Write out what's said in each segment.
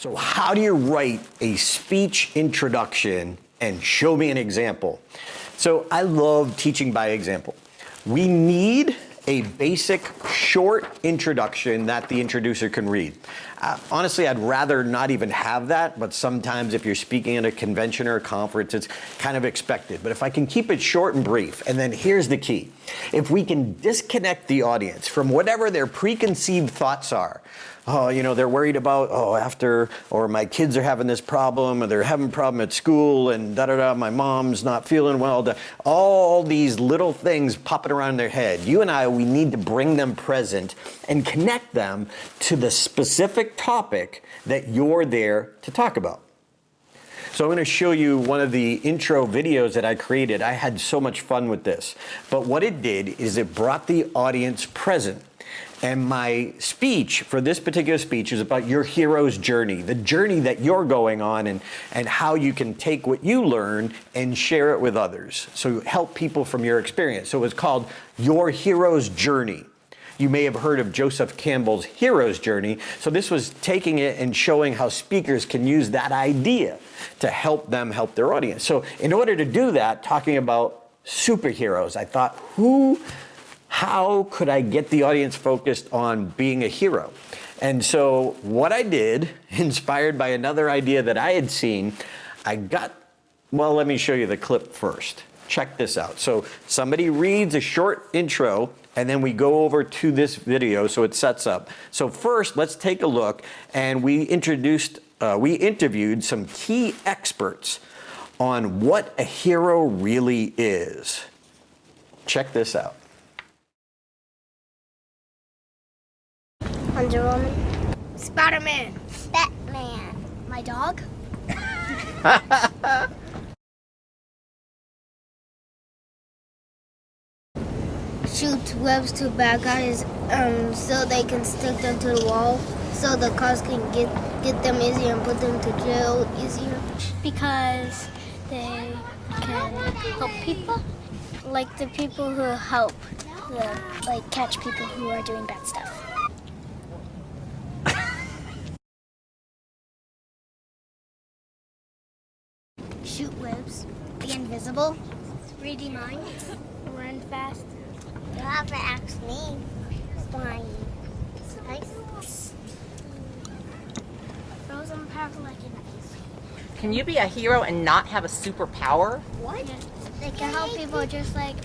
So how do you write a speech introduction and show me an example? So I love teaching by example. We need a basic short introduction that the introducer can read. Honestly, I'd rather not even have that, but sometimes if you're speaking at a convention or a conference, it's kind of expected. But if I can keep it short and brief, and then here's the key. If we can disconnect the audience from whatever their preconceived thoughts are, oh, you know, they're worried about, or my kids are having this problem, or they're having a problem at school, and my mom's not feeling well. All these little things popping around in their head. You and I, we need to bring them present and connect them to the specific topic that you're there to talk about. So I'm going to show you one of the intro videos that I created. I had so much fun with this. But what it did is it brought the audience present. And my speech for this particular speech is about your hero's journey, the journey that you're going on, and how you can take what you learn and share it with others. So help people from your experience. So it's called Your Hero's Journey. You may have heard of Joseph Campbell's hero's journey. So this was taking it and showing how speakers can use that idea to help them help their audience. So in order to do that, talking about superheroes, I thought, how could I get the audience focused on being a hero? And so what I did, inspired by another idea that I had seen, let me show you the clip first. Check this out. So somebody reads a short intro, and then we go over to this video so it sets up. So first, let's take a look, and we interviewed some key experts on what a hero really is. Check this out. Wonder Woman. Spider-Man. Batman. My dog. Shoots webs to bad guys so they can stick them to the wall so the cops can get them easier and put them to jail easier. Because they can help people. Like the people who help catch people who are doing bad stuff. Shoot webs. Be invisible. Read minds. Run fast. You'll have to ask me. Flying. Ice. Frozen power like an ice. Can you be a hero and not have a superpower? What? They can help people just like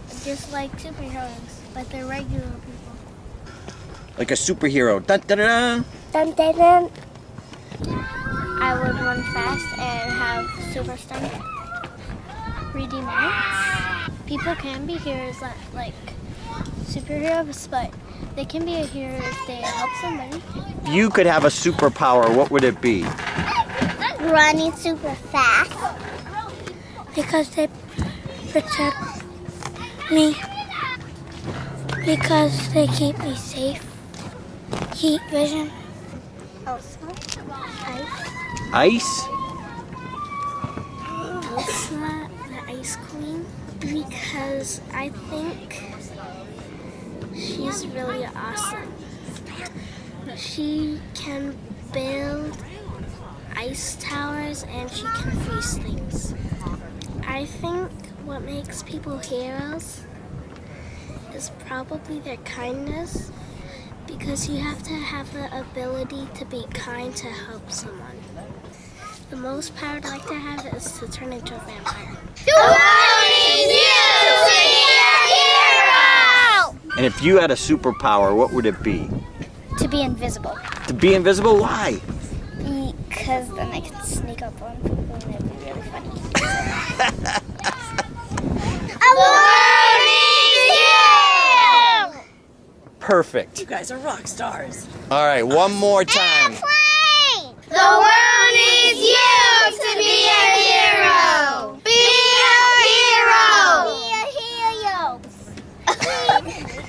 superheroes, but they're regular people. Like a superhero. Dun, dun, dun, Dun, dun, dun. I would run fast and have super strength. Reading minds. People can be heroes like superheroes, but they can be a hero if they help somebody. If you could have a superpower, what would it be? Running super fast. Because they protect me. Because they keep me safe. Heat vision. Also, ice. Ice? Elsa, the Ice Queen, because I think she's really awesome. She can build ice towers and she can freeze things. I think what makes people heroes is probably their kindness, because you have to have the ability to be kind to help someone. The most power I'd like to have is to turn into a vampire. The world needs you to be a hero! And if you had a superpower, what would it be? To be invisible. To be invisible? Why? Because then I can sneak up on people and it'd be really funny. The world needs you! Perfect. You guys are rock stars. All right, one more time. The world needs you to be a hero! Be a hero! Be a hero!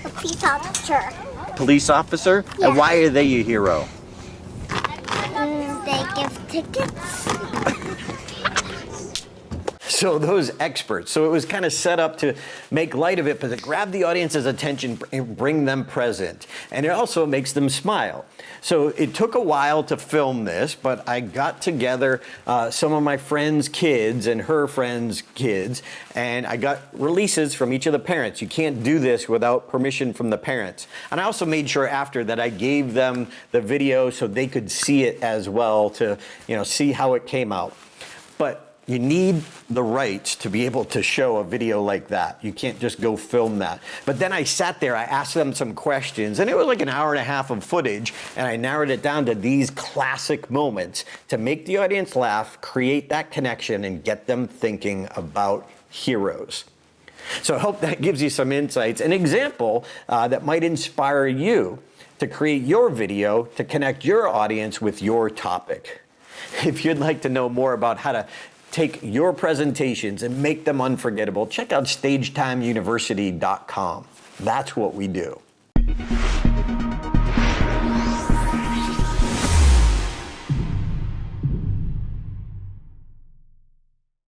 A police officer. Police officer? Yeah. And why are they a hero? They give tickets. So those experts. So it was kind of set up to make light of it, but to grab the audience's attention and bring them present. And it also makes them smile. So it took a while to film this, but I got together some of my friends' kids and her friends' kids, and I got releases from each of the parents. You can't do this without permission from the parents. And I also made sure after that I gave them the video so they could see it as well to, see how it came out. But you need the rights to be able to show a video like that. You can't just go film that. But then I sat there, I asked them some questions, and it was like an hour and a half of footage, and I narrowed it down to these classic moments to make the audience laugh, create that connection, and get them thinking about heroes. So I hope that gives you some insights, an example that might inspire you to create your video to connect your audience with your topic. If you'd like to know more about how to take your presentations and make them unforgettable, check out stagetimeuniversity.com. That's what we do.